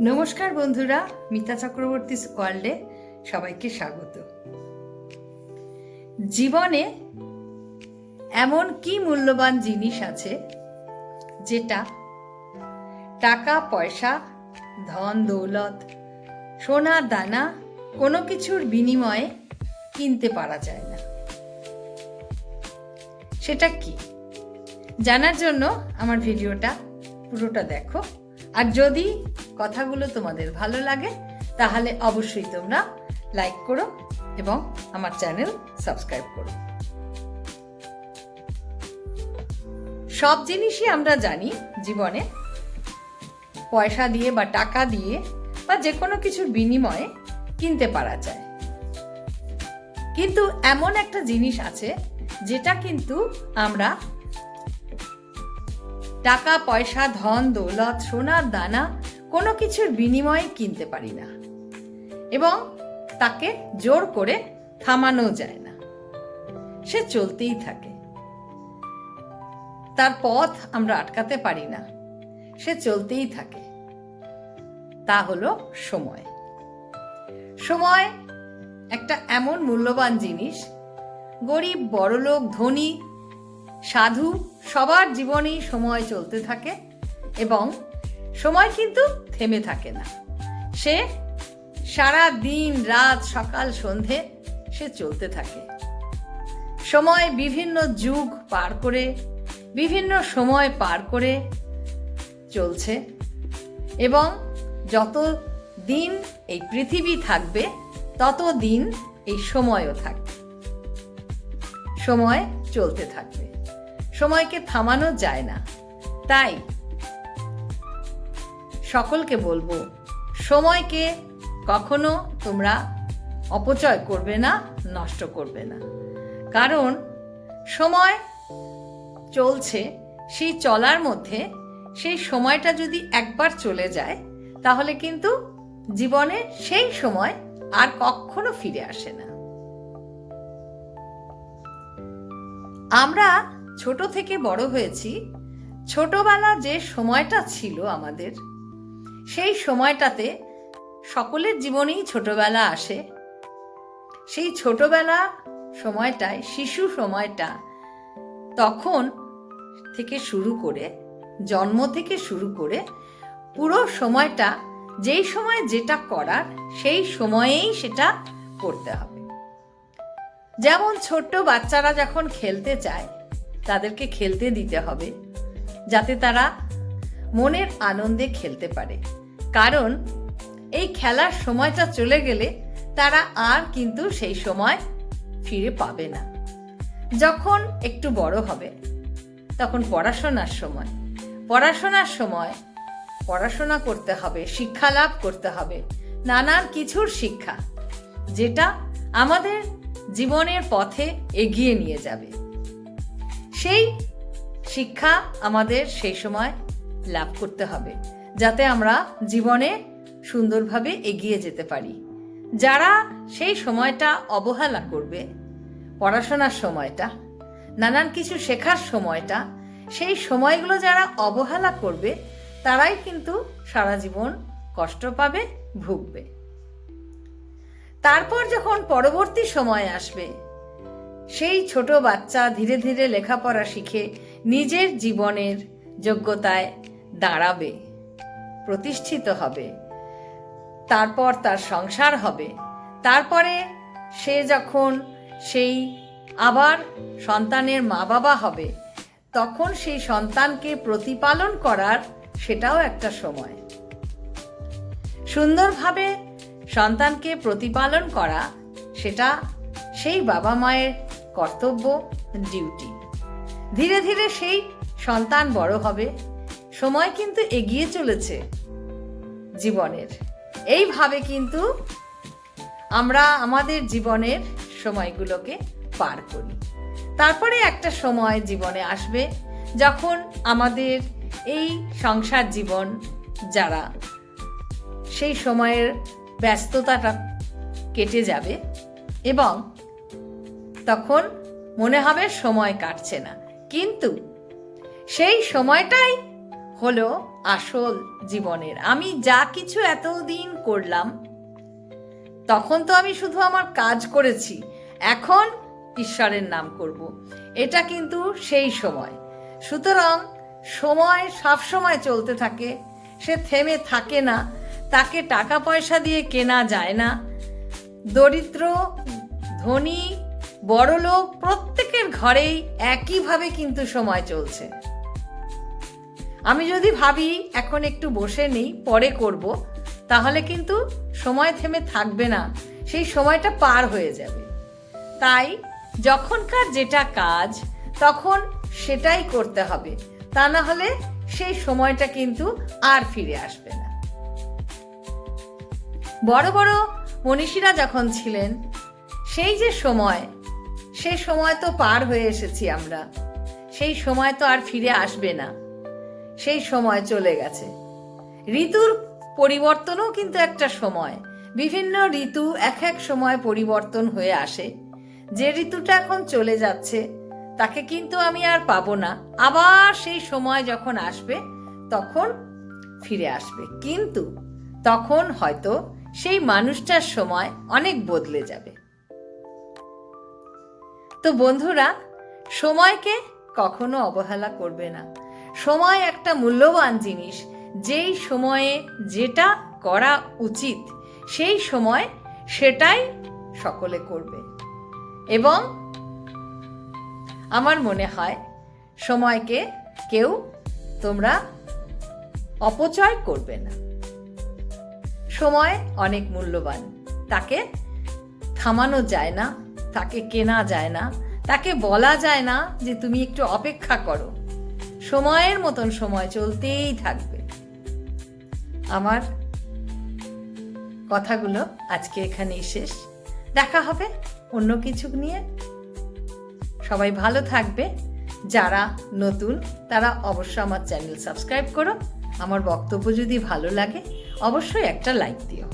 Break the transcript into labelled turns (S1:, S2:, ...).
S1: নমস্কার বন্ধুরা, মিতা চক্রবর্তী ওয়ার্ল্ডে সবাইকে স্বাগত। জীবনে এমন কি মূল্যবান জিনিস আছে যেটা টাকা পয়সা, ধন দৌলত, সোনা দানা কোনো কিছুর বিনিময়ে কিনতে পারা যায় না? সেটা কি জানার জন্য আমার ভিডিওটা পুরোটা দেখো। আর যদি কথাগুলো তোমাদের ভালো লাগে তাহলে অবশ্যই তোমরা লাইক করো এবং আমার চ্যানেল সাবস্ক্রাইব করো। সব জিনিসই আমরা জানি জীবনে পয়সা দিয়ে বা টাকা দিয়ে বা যে কোনো কিছুর বিনিময়ে কিনতে পারা যায়, কিন্তু এমন একটা জিনিস আছে যেটা কিন্তু আমরা টাকা পয়সা, ধন দৌলত, সোনার দানা কোনো কিছুর বিনিময়ে কিনতে পারি না এবং তাকে জোর করে থামানো যায় না। সে চলতেই থাকে, তার পথ আমরা আটকাতে পারি না, সে চলতেই থাকে। তা হলো সময়। সময় একটা এমন মূল্যবান জিনিস, গরিব বড়লোক ধনী সাধু সবার জীবনেই সময় চলতে থাকে এবং সময় কিন্তু থেমে থাকে না। সে সারা দিন রাত সকাল সন্ধে সে চলতে থাকে। সময় বিভিন্ন যুগ পার করে, বিভিন্ন সময় পার করে চলছে এবং যত দিন এই পৃথিবী থাকবে তত দিন এই সময়ও থাকবে। সময় চলতে থাকবে, সময়কে থামানো যায় না। তাই সকলকে বলবো, সময়কে কখনো তোমরা অপচয় করবে না, নষ্ট করবে না। কারণ সময় চলছে, সেই চলার মধ্যে সেই সময়টা যদি একবার চলে যায় তাহলে কিন্তু জীবনে সেই সময় আর কখনো ফিরে আসে না। আমরা ছোট থেকে বড় হয়েছি, ছোটবেলা যে সময়টা ছিল আমাদের, সেই সময়টাতে সকলের জীবনেই ছোটবেলা আসে। সেই ছোটবেলা সময়টায়, শিশু সময়টা, তখন থেকে শুরু করে, জন্ম থেকে শুরু করে পুরো সময়টা যেই সময় যেটা করার সেই সময়েই সেটা করতে হবে। যেমন ছোট্ট বাচ্চারা যখন খেলতে চায় তাদেরকে খেলতে দিতে হবে যাতে তারা মনের আনন্দে খেলতে পারে। কারণ এই খেলার সময়টা চলে গেলে তারা আর কিন্তু সেই সময় ফিরে পাবে না। যখন একটু বড় হবে তখন পড়াশোনার সময়, পড়াশোনার সময় পড়াশোনা করতে হবে, শিক্ষা লাভ করতে হবে, নানান কিছুর শিক্ষা যেটা আমাদের জীবনের পথে এগিয়ে নিয়ে যাবে। সেই শিক্ষা আমাদের সেই সময় লাভ করতে হবে যাতে আমরা জীবনে সুন্দরভাবে এগিয়ে যেতে পারি। যারা সেই সময়টা অবহেলা করবে, পড়াশোনার সময়টা, নানান কিছু শেখার সময়টা, সেই সময়গুলো যারা অবহেলা করবে তারাই কিন্তু সারা জীবন কষ্ট পাবে, ভুগবে। তারপর যখন পরবর্তী সময় আসবে, সেই ছোট বাচ্চা ধীরে ধীরে লেখাপড়া শিখে নিজের জীবনের যোগ্যতায় দাঁড়াবে, প্রতিষ্ঠিত হবে, তারপর তার সংসার হবে। তারপরে সে যখন সেই আবার সন্তানের মা বাবা হবে, তখন সেই সন্তানকে প্রতিপালন করার সেটাও একটা সময়। সুন্দরভাবে সন্তানকে প্রতিপালন করা সেটা সেই বাবা মায়ের কর্তব্য, ডিউটি। ধীরে ধীরে সেই সন্তান বড় হবে, সময় কিন্তু এগিয়ে চলেছে জীবনের। এইভাবে কিন্তু আমরা আমাদের জীবনের সময়গুলোকে পার করি। তারপরে একটা সময় জীবনে আসবে যখন আমাদের এই সংসার জীবন, যারা সেই সময়ের ব্যস্ততাটা কেটে যাবে এবং তখন মনে হবে সময় কাটছে না, কিন্তু সেই সময়টাই হলো আসল জীবনের। আমি যা কিছু এতদিন করলাম, তখন তো আমি শুধু আমার কাজ করেছি, এখন ঈশ্বরের নাম করব। এটা কিন্তু সেই সময়। সুতরাং সময় সবসময় চলতে থাকে, সে থেমে থাকে না। তাকে টাকা পয়সা দিয়ে কেনা যায় না। দরিদ্র, ধনী, বড়লোক প্রত্যেকের ঘরেই একইভাবে কিন্তু সময় চলছে। আমি যদি ভাবি এখন একটু বসে নেই, পরে করব, তাহলে কিন্তু সময় থেমে থাকবে না, সেই সময়টা পার হয়ে যাবে। তাই যখনকার যেটা কাজ তখন সেটাই করতে হবে, তা না হলে সেই সময়টা কিন্তু আর ফিরে আসবে না। বড় বড় মনীষীরা যখন ছিলেন, সেই যে সময়, সে সময় তো পার হয়ে এসেছি আমরা, সেই সময় তো আর ফিরে আসবে না, সেই সময় চলে গেছে। ঋতুর পরিবর্তনও কিন্তু একটা সময়। বিভিন্ন ঋতু এক এক সময় পরিবর্তন হয়ে আসে। যে ঋতুটা এখন চলে যাচ্ছে তাকে কিন্তু আমি আর পাবো না। আবার সেই সময় যখন আসবে তখন ফিরে আসবে, কিন্তু তখন হয়তো সেই মানুষটার সময় অনেক বদলে যাবে। তো বন্ধুরা, সময়কে কখনো অবহেলা করবে না। সময় একটা মূল্যবান জিনিস। যেই সময়ে যেটা করা উচিত সেই সময় সেটাই সকলে করবে। এবং আমার মনে হয় সময়কে কেউ তোমরা অপচয় করবে না। সময় অনেক মূল্যবান, তাকে থামানো যায় না, তাকে কেনা যায় না, তাকে বলা যায় না যে তুমি একটু অপেক্ষা করো। সময়ের মতন সময় চলতেই থাকবে। আমার কথাগুলো আজকে এখানেই শেষ। দেখা হবে অন্য কিছু নিয়ে। সবাই ভালো থাকবে। যারা নতুন তারা অবশ্যই আমার চ্যানেল সাবস্ক্রাইব করো। আমার বক্তব্য যদি ভালো লাগে অবশ্যই একটা লাইক দিও।